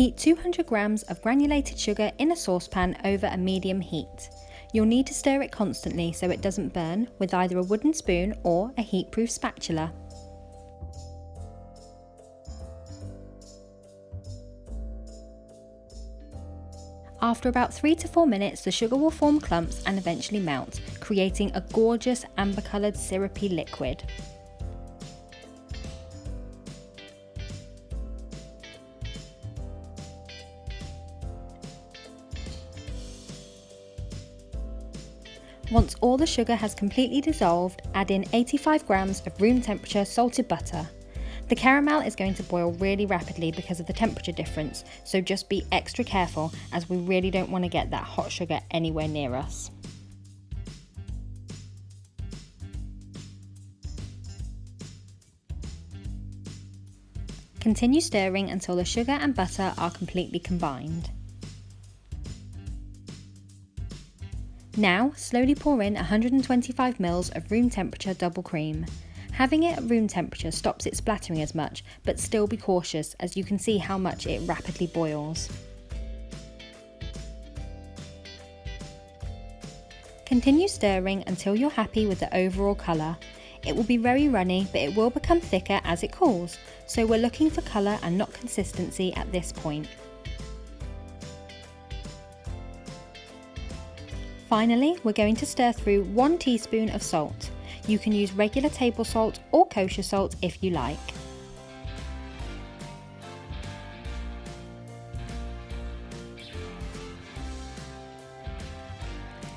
Heat 200 grams of granulated sugar in a saucepan over a medium heat. You'll need to stir it constantly so it doesn't burn with either a wooden spoon or a heat-proof spatula. After about 3 to 4 minutes, the sugar will form clumps and eventually melt, creating a gorgeous amber-coloured syrupy liquid. Once all the sugar has completely dissolved, add in 85 grams of room temperature salted butter. The caramel is going to boil really rapidly because of the temperature difference, so just be extra careful as we really don't want to get that hot sugar anywhere near us. Continue stirring until the sugar and butter are completely combined. Now, slowly pour in 125 ml of room temperature double cream. Having it at room temperature stops it splattering as much, but still be cautious as you can see how much it rapidly boils. Continue stirring until you're happy with the overall colour. It will be very runny, but it will become thicker as it cools, so we're looking for colour and not consistency at this point. Finally, we're going to stir through 1 teaspoon of salt. You can use regular table salt or kosher salt if you like.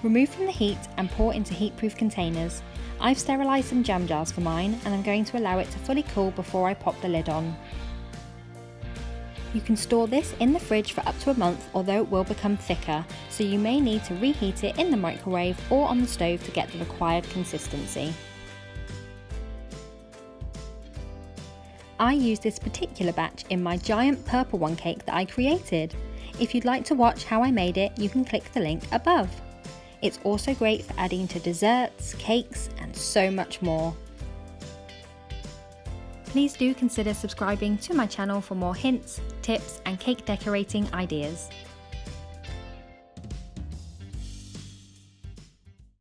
Remove from the heat and pour into heat-proof containers. I've sterilised some jam jars for mine and I'm going to allow it to fully cool before I pop the lid on. You can store this in the fridge for up to a month, although it will become thicker, so you may need to reheat it in the microwave or on the stove to get the required consistency. I use this particular batch in my giant purple one cake that I created. If you'd like to watch how I made it, you can click the link above. It's also great for adding to desserts, cakes, and so much more. Please do consider subscribing to my channel for more hints, tips, and cake decorating ideas.